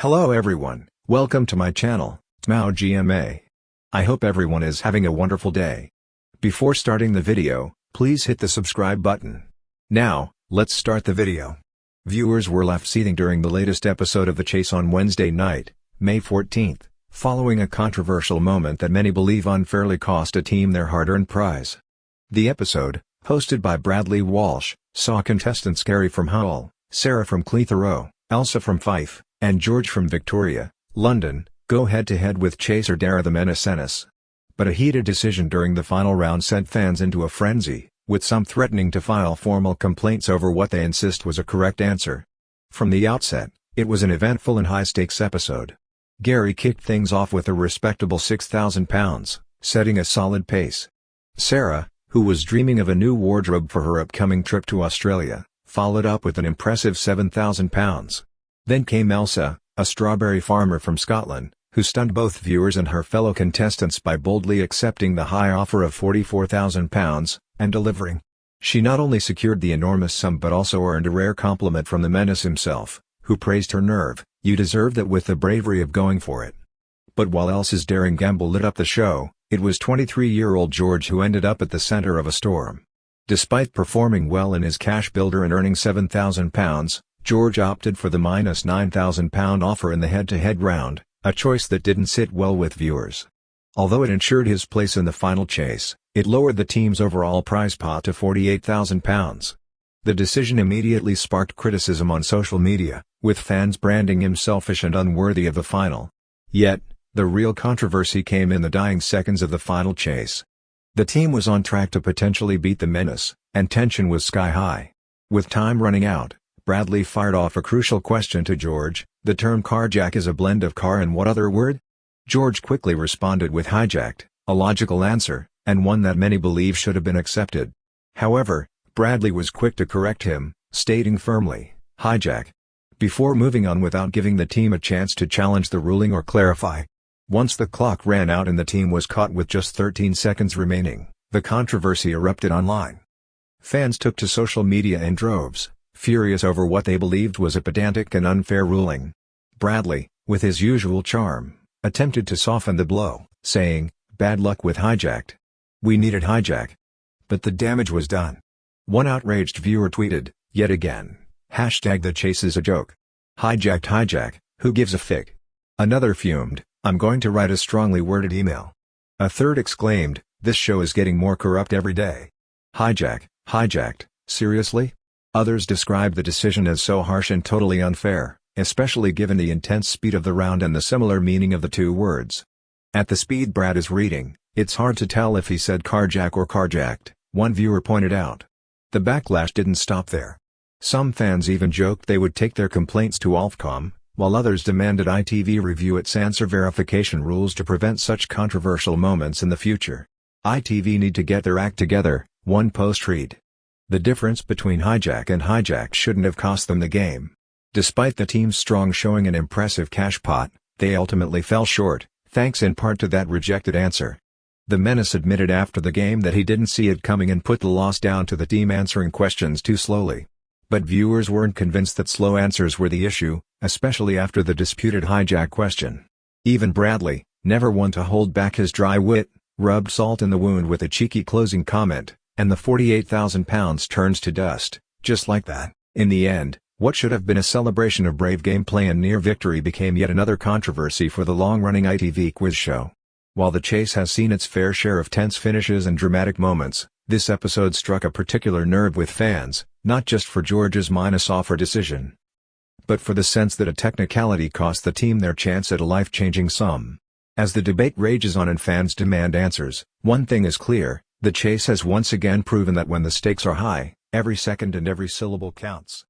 Hello everyone, welcome to my channel, Tmao GMA. I hope everyone is having a wonderful day. Before starting the video, please hit the subscribe button. Now, let's start the video. Viewers were left seething during the latest episode of The Chase on Wednesday night, May 14th, following a controversial moment that many believe unfairly cost a team their hard-earned prize. The episode, hosted by Bradley Walsh, saw contestants Gary from Hull, Sarah from Clitheroe, Elsa from Fife, and George from Victoria, London, go head-to-head with Chaser Dara the Menace Ennis. But a heated decision during the final round sent fans into a frenzy, with some threatening to file formal complaints over what they insist was a correct answer. From the outset, it was an eventful and high-stakes episode. Gary kicked things off with a respectable £6,000, setting a solid pace. Sarah, who was dreaming of a new wardrobe for her upcoming trip to Australia, followed up with an impressive £7,000. Then came Elsa, a strawberry farmer from Scotland, who stunned both viewers and her fellow contestants by boldly accepting the high offer of £44,000, and delivering. She not only secured the enormous sum but also earned a rare compliment from the Menace himself, who praised her nerve. "You deserve that," with the bravery of going for it. But while Elsa's daring gamble lit up the show, it was 23-year-old George who ended up at the center of a storm. Despite performing well in his cash builder and earning £7,000, George opted for the -9,000 offer in the head-to-head round, a choice that didn't sit well with viewers. Although it ensured his place in the final chase, it lowered the team's overall prize pot to £48,000. The decision immediately sparked criticism on social media, with fans branding him selfish and unworthy of the final. Yet, the real controversy came in the dying seconds of the final chase. The team was on track to potentially beat the Menace, and tension was sky-high. With time running out, Bradley fired off a crucial question to George: "The term carjack is a blend of car and what other word?" George quickly responded with hijacked, a logical answer, and one that many believe should have been accepted. However, Bradley was quick to correct him, stating firmly, "Hijack," before moving on without giving the team a chance to challenge the ruling or clarify. Once the clock ran out and the team was caught with just 13 seconds remaining, the controversy erupted online. Fans took to social media in droves, furious over what they believed was a pedantic and unfair ruling. Bradley, with his usual charm, attempted to soften the blow, saying, "Bad luck with hijacked. We needed hijack." But the damage was done. One outraged viewer tweeted, yet again, "The chase is a joke. Hijacked, who gives a fig?" Another fumed, "I'm going to write a strongly worded email." A third exclaimed, "This show is getting more corrupt every day. Hijacked, seriously?" Others described the decision as so harsh and totally unfair, especially given the intense speed of the round and the similar meaning of the two words. At the speed Brad is reading, it's hard to tell if he said carjack or carjacked, one viewer pointed out. The backlash didn't stop there. Some fans even joked they would take their complaints to Ofcom, while others demanded ITV review its answer verification rules to prevent such controversial moments in the future. ITV need to get their act together, one post read. The difference between hijack and hijack shouldn't have cost them the game. Despite the team's strong showing and impressive cash pot, they ultimately fell short, thanks in part to that rejected answer. The Menace admitted after the game that he didn't see it coming and put the loss down to the team answering questions too slowly. But viewers weren't convinced that slow answers were the issue, especially after the disputed hijack question. Even Bradley, never one to hold back his dry wit, rubbed salt in the wound with a cheeky closing comment, and the £48,000 turns to dust, just like that. In the end, what should have been a celebration of brave gameplay and near victory became yet another controversy for the long-running ITV quiz show. While the chase has seen its fair share of tense finishes and dramatic moments, this episode struck a particular nerve with fans, not just for George's -offer decision, but for the sense that a technicality cost the team their chance at a life-changing sum. As the debate rages on and fans demand answers, one thing is clear: the chase has once again proven that when the stakes are high, every second and every syllable counts.